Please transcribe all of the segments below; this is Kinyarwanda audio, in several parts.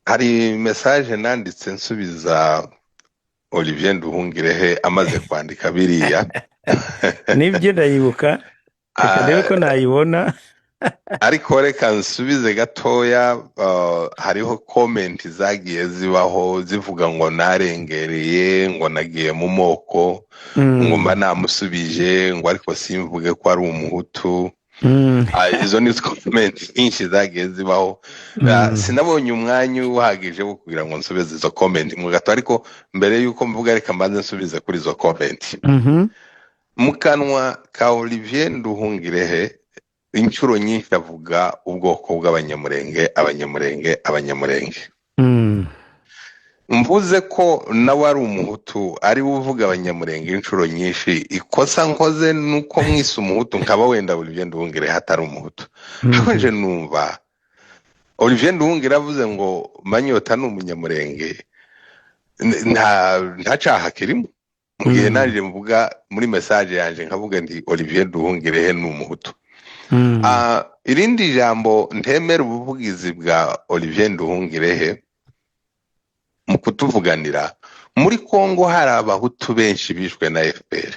hari message nanditse nsubiza Olivier Nduhungirehe amaze kwandika biriya. nibyo ndayibuka, reka ndebe ko nayibona. ariko reka nsubize gatoya. Hariho comment zagiye zibaho zivuga ngo narengereye, ngo nagiye mu moko, ngo mba namusubije, ngo ariko simvuge ko ari umuhutu. Izo ni comment nyinshi zagiye zibaho. Sinabonye umwanya uhagije wo kugira ngo nsubize izo comment mu gato, ariko mbere yuko mvuga reka mbanze nsubize kuri izo comment. Mu kanwa ka Olivier Nduhungirehe inshuro nyinshi avuga ubwoko bw'abanyamurenge, abanyamurenge. Mvuze ko nawe ari umuhutu ari uvuga abanyamurenge inshuro nyinshi, ikosa nkoze nuko mwise umuhutu nkaba wenda Olivier Nduhungirehe atari umuhutu. Ariko nje numva Olivier Nduhungirehe avuze ngo Manyota ni umunyamurenge, nta caha kirimo. Mu gihe naje mvuga muri message yanje nkavuga ndi Olivier Nduhungirehe ni umuhutu. Irindi jambo ntemera ubuvugizi bwa Olivier Nduhungirehe mu kutuvuganira, muri Kongo hari abahutu benshi bishwe na FPR.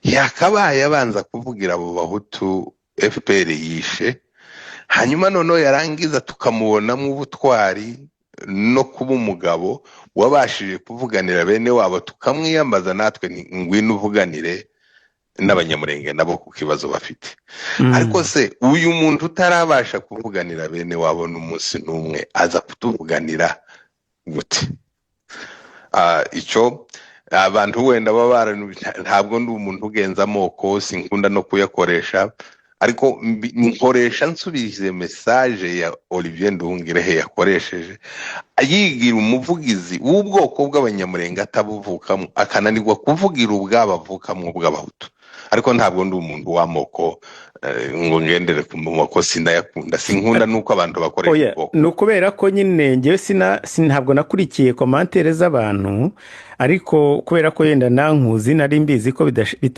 Yakabaye abanza kuvugira abo bahutu FPR yishe, hanyuma noneho yarangiza tukamubonamo ubutwari no kuba umugabo wabashije kuvuganira bene wabo, tukamwiyambaza natwe ngwino uvuganire n'abanyamurenge nabo ku kibazo bafite. Ariko se uyu muntu utarabasha kuvuganira bene wabo n'umunsi n'umwe aza kutuvuganira gute? Icyo abantu wenda baba ntabwo ndi umuntu ugenza amoko, sinkunda no kuyakoresha, ariko nkoresha nsubize message ya Olivier Nduhungirehe yakoresheje yigira umuvugizi w'ubwoko bw'abanyamurenge atabuvukamo, akananirwa kuvugira ubwabavukamo bw'abahutu. Ariko ntabwo ndi umuntu w'amoko ngo ngendere ku moko, sinayakunda, sinkunda nuko abantu bakoresha ubwoko. No kubera ko nyine ngewe ntabwo nakurikiye commentaire z'abantu, ariko kubera ko yenda nankuzi nari mbizi ko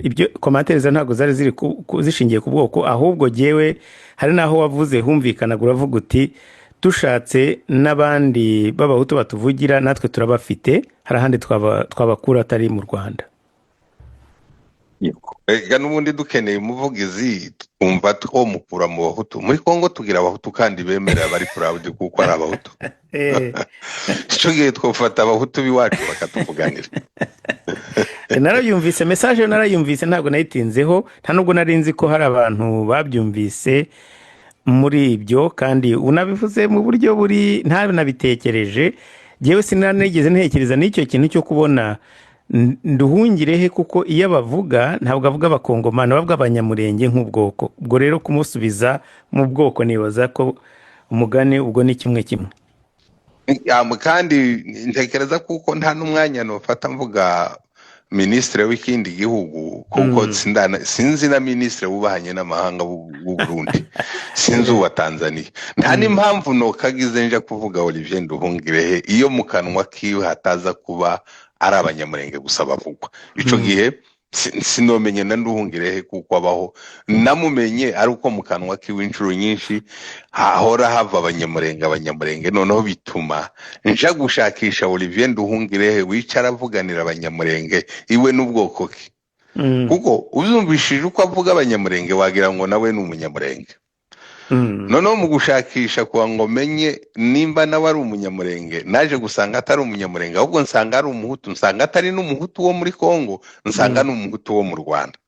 ibyo commentaire za ntabwo zari ziri zishingiye ku bwoko, ahubwo ngewe hari naho wavuze humvikanaga uravuga uti dushatse n'abandi b'abahutu batuvugira natwe turabafite, hari ahandi twabakura atari mu Rwanda. Ega n'ubundi dukeneye umuvugizi twumva two mukura mu bahutu. Muri Kongo tugira abahutu kandi bemerera bari proud kuko ari abahutu. Icyo gihe twofata abahutu biwacu bakatuvuganira. Narayumvise message, narayumvise ntabwo nayitinzeho, nta nubwo nari nzi ko hari abantu babyumvise muri ibyo, kandi unabivuze mu buryo buri ntabitekereje. Jewe sinanigeze ntekereza n'icyo kintu cyo kubona Nduhungirehe, kuko iyo bavuga ntabwo avuga abakongomani, bavuga abanyamurenge nk'ubwoko. Ubwo rero kumusubiza mu bwoko nibaza ko umugani ubwo ni kimwe. Kandi ntekereza kuko nta n'umwanya nofata mvuga ministre w'ikindi gihugu, kuko sinzi na ministre wubahanye n'amahanga w'u Burundi, sinzi uwa Tanzania. Nta n'impamvu nokagize nje kuvuga Olivier Nduhungirehe iyo mu kanwa kiwe hataza kuba ari abanyamurenge gusa bavugwa. Ico gihe sinomenye na Nduhungirehe kuko abaho, namumenye ari uko mu kanwa kiwe inshuro nyinshi hahora hava abanyamurenge, noneho bituma nja gushakisha Olivier Nduhungirehe wicara avuganira abanyamurenge iwe n'ubwoko ki. Kuko uzumvishije uko avuga abanyamurenge wagira ngo nawe ni umunyamurenge. Noneho mu gushakisha kwa ngo menye nimba nawe ari umunyamurenge, naje gusanga atari umunyamurenge, ahubwo nsanga ari umuhutu, nsanga atari n'umuhutu wo muri Kongo, nsanga n'umuhutu wo mu Rwanda.